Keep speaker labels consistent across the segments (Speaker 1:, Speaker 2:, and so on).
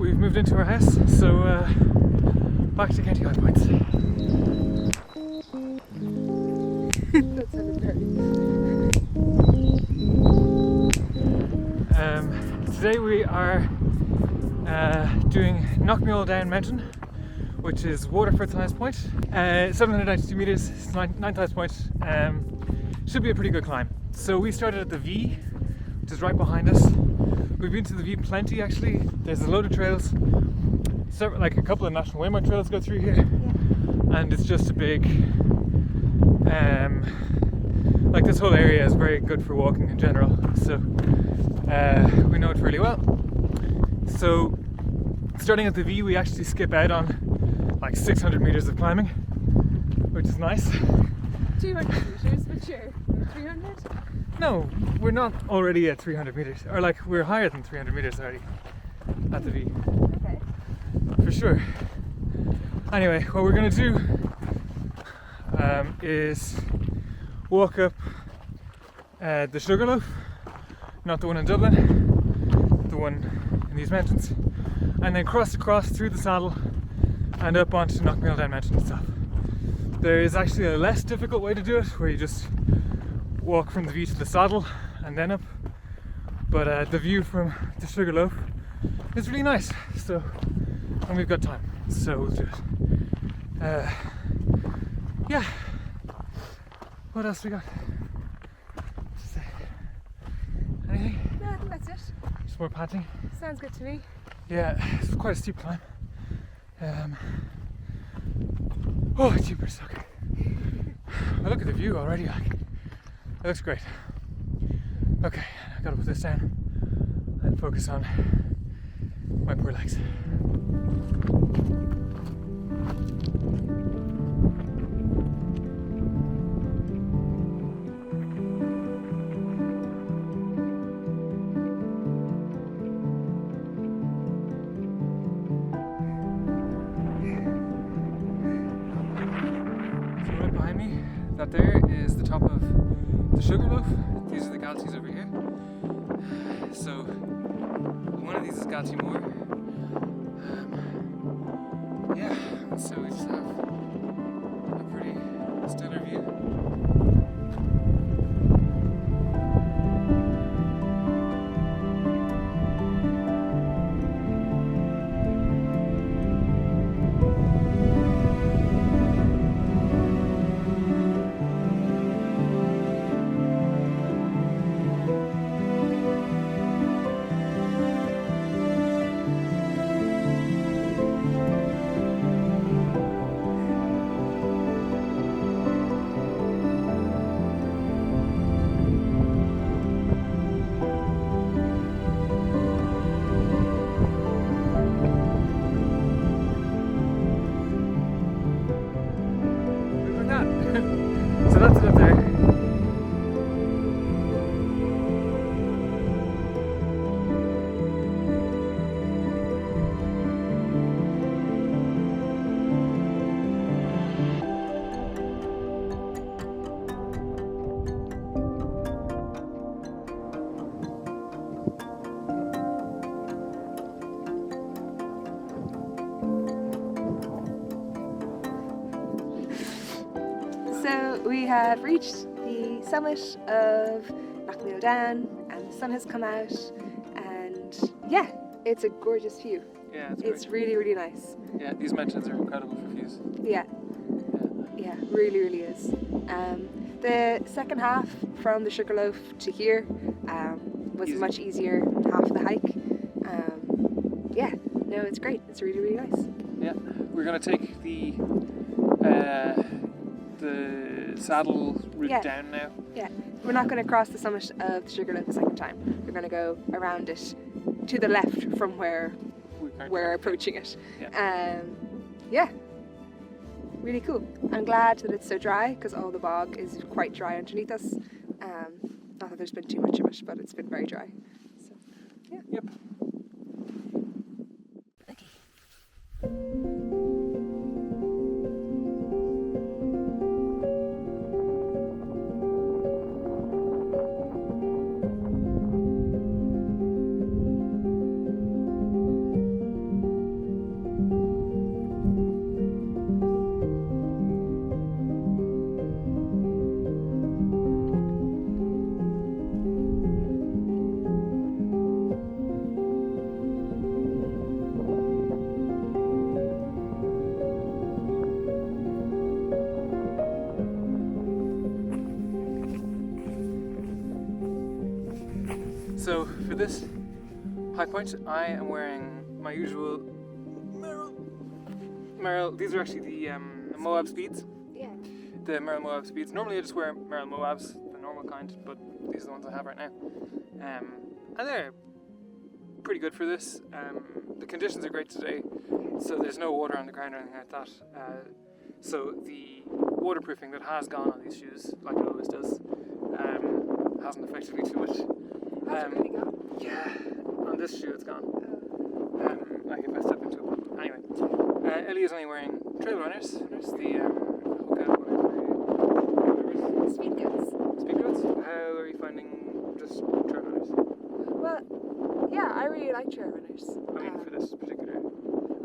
Speaker 1: we've moved into our house, so back to County High Points.
Speaker 2: That sounded very...
Speaker 1: Today we are doing Knockmealdown Mountain, which is Waterford's highest point. 792 meters, it's ninth highest point. Should be a pretty good climb. So we started at the V, which is right behind us. We've been to the V plenty actually. There's a load of trails. Like a couple of national waymark trails go through here. Yeah. And it's just a big, like this whole area is very good for walking in general. So we know it fairly well. So starting at the V, we actually skip out on like 600 meters of climbing, which is nice.
Speaker 2: 200 meters, but sure. 300?
Speaker 1: No, we're not already at 300 meters, or like we're higher than 300 meters already at the V.
Speaker 2: Okay.
Speaker 1: For sure. Anyway, what we're gonna do is walk up the Sugarloaf, not the one in Dublin, the one in these mountains, and then cross across through the saddle and up onto Knockmealdown Mountain itself. There is actually a less difficult way to do it, where you just walk from the V to the saddle and then up, but the view from the Sugarloaf is really nice, so, and we've got time, so we'll do it. Yeah, what else we got to say? Anything?
Speaker 2: No, I think that's it.
Speaker 1: Just more panting?
Speaker 2: Sounds good to me.
Speaker 1: Yeah, it's quite a steep climb. Oh, jeepers, okay. I look at the view already, like, it looks great. Okay, I gotta put this down and focus on my poor legs. That there is the top of the Sugarloaf. These are the galaxies over here. So one of these is Galaxy Moor. Yeah, so we just have a pretty stellar view. So that's it up there.
Speaker 2: So we have reached the summit of Knockmealdown and the sun has come out, and yeah, it's a gorgeous view.
Speaker 1: Yeah,
Speaker 2: it's really, really nice.
Speaker 1: Yeah, these mountains are incredible for views.
Speaker 2: Yeah, yeah, really, really is. The second half from the Sugarloaf to here was
Speaker 1: Easy.
Speaker 2: much easier half of the hike. Yeah, no, it's great. It's really, really nice.
Speaker 1: Yeah, we're gonna take the saddle route down now.
Speaker 2: Yeah, we're not going to cross the summit of the Sugarloaf the second time. We're going to go around it to the left from where we're approaching it.
Speaker 1: Yeah.
Speaker 2: Yeah, really cool. I'm glad that it's so dry, because all the bog is quite dry underneath us. Not that there's been too much of it, but it's been very dry. So, yeah.
Speaker 1: Yep. for this high point, I am wearing my usual Merrell. These are actually the Moab Speeds.
Speaker 2: Yeah.
Speaker 1: The Merrell Moab Speeds. Normally I just wear Merrell Moabs, the normal kind, but these are the ones I have right now. And they're pretty good for this. The conditions are great today, so there's no water on the ground or anything like that. So the waterproofing that has gone on these shoes, like it always does, hasn't affected me too much.
Speaker 2: Has it really gone?
Speaker 1: Yeah, on this shoe it's gone. Like if I step into it. Anyway, Ellie is only wearing trail runners. There's the
Speaker 2: Speed goods.
Speaker 1: Speed goods. How are you finding just trail runners?
Speaker 2: Well, yeah, I really like trail runners.
Speaker 1: I mean, for this particular.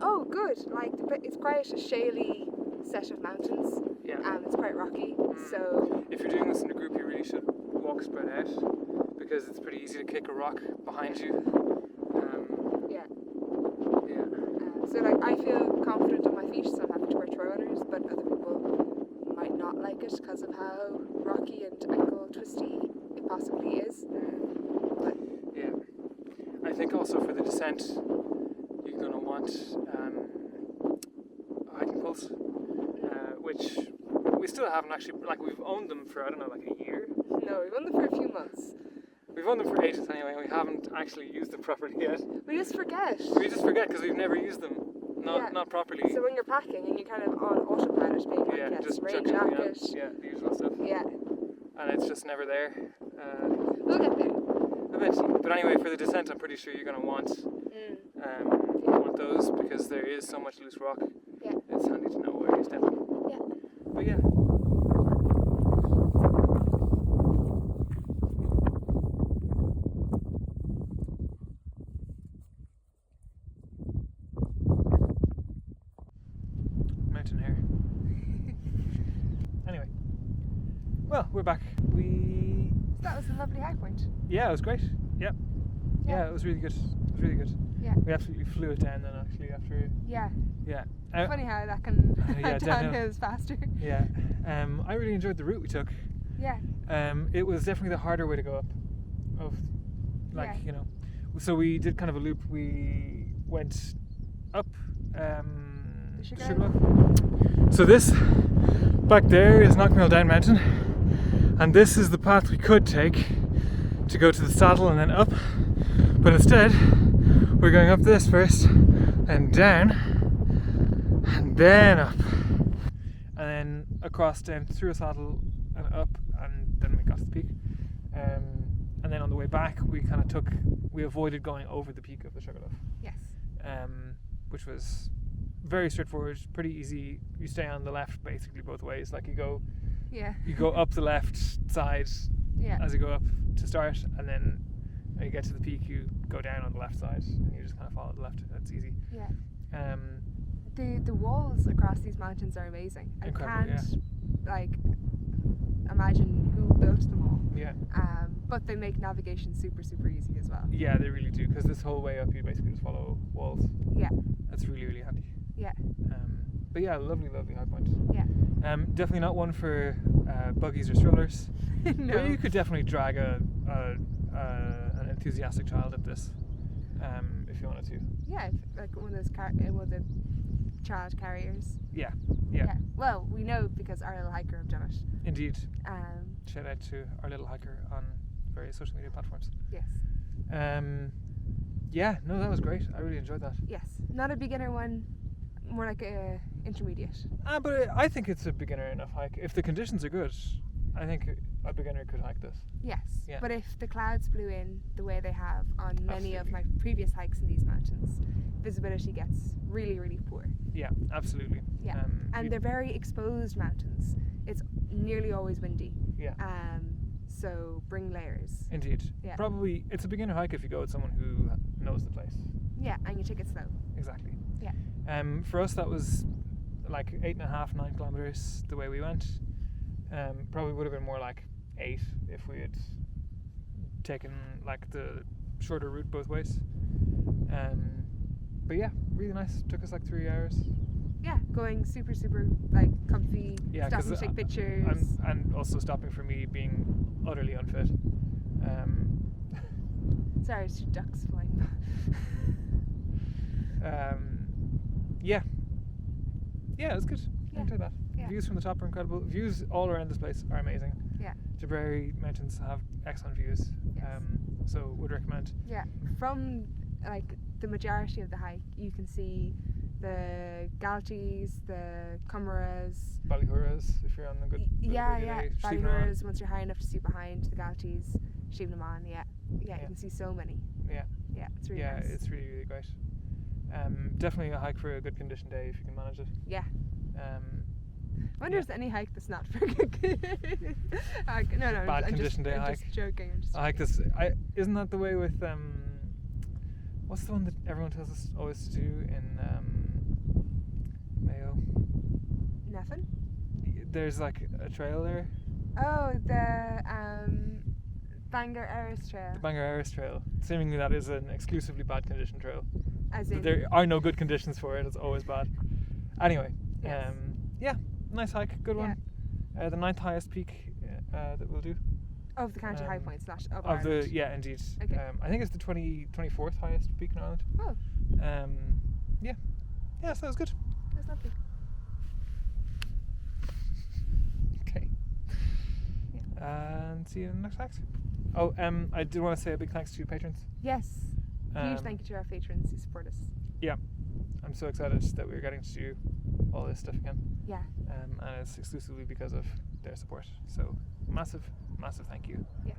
Speaker 2: Oh, good. Like it's quite a shaly set of mountains.
Speaker 1: Yeah.
Speaker 2: It's quite rocky. So
Speaker 1: if you're doing this in a group, you really should walk spread out because it's pretty easy to kick a rock behind you.
Speaker 2: yeah.
Speaker 1: Yeah.
Speaker 2: So like I feel confident on my feet, so I'm happy to wear trail runners. But other people might not like it because of how rocky and ankle twisty it possibly is. But
Speaker 1: yeah. I think also for the descent, you're going to want hiking poles, which we still haven't actually, like we've owned them for, I don't know, like a year?
Speaker 2: no, we've owned them for a few months.
Speaker 1: We've owned them for ages anyway, and we haven't actually used them properly yet.
Speaker 2: We just forget.
Speaker 1: We just forget because we've never used them, not properly.
Speaker 2: So when you're packing and you're kind of on autopilot, being like,
Speaker 1: Yeah,
Speaker 2: yes,
Speaker 1: just
Speaker 2: rain
Speaker 1: chuck everything
Speaker 2: jacket.
Speaker 1: out. Yeah, the usual stuff.
Speaker 2: Yeah,
Speaker 1: And it's just never there.
Speaker 2: we'll get there.
Speaker 1: Eventually. But anyway, for the descent, I'm pretty sure you're going to want those because there is so much loose rock.
Speaker 2: Yeah.
Speaker 1: It's handy to know where you're stepping.
Speaker 2: Yeah.
Speaker 1: But yeah. Mountain hair. Anyway. Well, we're back.
Speaker 2: That was a lovely high point.
Speaker 1: Yeah, it was great. Yep. Yeah, it was really good. It was really good.
Speaker 2: Yeah.
Speaker 1: We absolutely flew it down then actually after.
Speaker 2: Yeah.
Speaker 1: Yeah.
Speaker 2: Funny how that can
Speaker 1: yeah,
Speaker 2: downhill faster.
Speaker 1: Yeah. I really enjoyed the route we took.
Speaker 2: Yeah.
Speaker 1: It was definitely the harder way to go up. So we did kind of a loop. We went up
Speaker 2: Sugarloaf.
Speaker 1: So this back there is Knockmealdown Mountain, and this is the path we could take to go to the saddle and then up. But instead, we're going up this first, and down, and then up, and then across down through a saddle and up, and then we got to the peak. And then on the way back, we avoided going over the peak of the Sugarloaf.
Speaker 2: Yes.
Speaker 1: Which was very straightforward, pretty easy. You stay on the left basically both ways. Like you go up the left side as you go up to start, and then when you get to the peak, you go down on the left side, and you just kind of follow the left. That's easy.
Speaker 2: Yeah. The walls across these mountains are amazing.
Speaker 1: Incredible,
Speaker 2: I can't imagine who built them all.
Speaker 1: Yeah.
Speaker 2: But they make navigation super, super easy as well.
Speaker 1: Yeah, they really do, because this whole way up you basically just follow walls.
Speaker 2: Yeah.
Speaker 1: That's really, really handy.
Speaker 2: Yeah.
Speaker 1: But yeah, lovely, lovely high point.
Speaker 2: Yeah.
Speaker 1: Definitely not one for buggies or strollers.
Speaker 2: No.
Speaker 1: But you could definitely drag an enthusiastic child up this, if you wanted to.
Speaker 2: Yeah, like one of those one of the child carriers.
Speaker 1: Yeah.
Speaker 2: Well, we know because our little hiker have done it.
Speaker 1: Indeed. Shout out to our little hiker on various social media platforms.
Speaker 2: Yes.
Speaker 1: Yeah, no, that was great. I really enjoyed that.
Speaker 2: Yes, not a beginner one, more like a intermediate.
Speaker 1: But I think it's a beginner enough hike. If the conditions are good, I think a beginner could hike this.
Speaker 2: Yes,
Speaker 1: Yeah.
Speaker 2: but if the clouds blew in the way they have on many of
Speaker 1: Absolutely.
Speaker 2: my previous hikes in these mountains, visibility gets really, really poor.
Speaker 1: Yeah, absolutely.
Speaker 2: Yeah, and they're very exposed mountains. It's nearly always windy.
Speaker 1: Yeah.
Speaker 2: So bring layers.
Speaker 1: Indeed.
Speaker 2: Yeah.
Speaker 1: Probably it's a beginner hike if you go with someone who knows the place.
Speaker 2: Yeah, and you take it slow.
Speaker 1: Exactly.
Speaker 2: Yeah.
Speaker 1: For us that was like 8.5, 9 kilometers the way we went. Probably would have been more like 8 if we had taken like the shorter route both ways. But yeah, really nice. Took us like 3 hours.
Speaker 2: Yeah, going super, super like comfy,
Speaker 1: Yeah,
Speaker 2: stopping
Speaker 1: 'cause
Speaker 2: to take pictures.
Speaker 1: and also stopping for me being utterly unfit.
Speaker 2: Sorry, it's ducks flying.
Speaker 1: Yeah, it was good.
Speaker 2: Yeah.
Speaker 1: I enjoyed that.
Speaker 2: Yeah.
Speaker 1: Views from the top are incredible. Views all around this place are amazing.
Speaker 2: Yeah.
Speaker 1: Tipperary Mountains have excellent views.
Speaker 2: Yes.
Speaker 1: So would recommend.
Speaker 2: Yeah, from like the majority of the hike, you can see the Galties, the Cummeras.
Speaker 1: Ballyhurras, if you're on the good.
Speaker 2: Yeah.
Speaker 1: day.
Speaker 2: Ballyhurras, once you're high enough to see behind the Galties, Sheemnaman. Yeah, you can see so many.
Speaker 1: Yeah.
Speaker 2: Yeah, it's really nice.
Speaker 1: It's really, really great. Definitely a hike for a good condition day if you can manage it.
Speaker 2: Yeah. I wonder if there's any hike that's not for good. No,
Speaker 1: Bad
Speaker 2: I'm
Speaker 1: condition day
Speaker 2: I'm
Speaker 1: hike.
Speaker 2: just joking. I'm just
Speaker 1: I hike
Speaker 2: joking.
Speaker 1: this. Isn't that the way with what's the one that everyone tells us always to do in Mayo?
Speaker 2: Nothing.
Speaker 1: There's like a trail there.
Speaker 2: Oh, the Bangor Eris Trail.
Speaker 1: The Bangor Eris Trail. Seemingly that is an exclusively bad condition trail.
Speaker 2: As in,
Speaker 1: There are no good conditions for it. It's always bad. Anyway,
Speaker 2: Yes.
Speaker 1: nice hike, good one. The 9th highest peak that we'll do.
Speaker 2: of the county high points, not of
Speaker 1: Of
Speaker 2: Ireland.
Speaker 1: the indeed.
Speaker 2: Okay.
Speaker 1: I think it's the 24th highest peak in Ireland.
Speaker 2: Oh,
Speaker 1: So that was good.
Speaker 2: that's lovely.
Speaker 1: Okay.
Speaker 2: Yeah.
Speaker 1: And see you in the next hikes. Oh, I do want to say a big thanks to patrons.
Speaker 2: Yes. Huge
Speaker 1: Um,
Speaker 2: thank you to our patrons who support us.
Speaker 1: Yeah, I'm so excited that we're getting to do all this stuff again.
Speaker 2: Yeah.
Speaker 1: And it's exclusively because of their support. So massive thank you.
Speaker 2: Yes.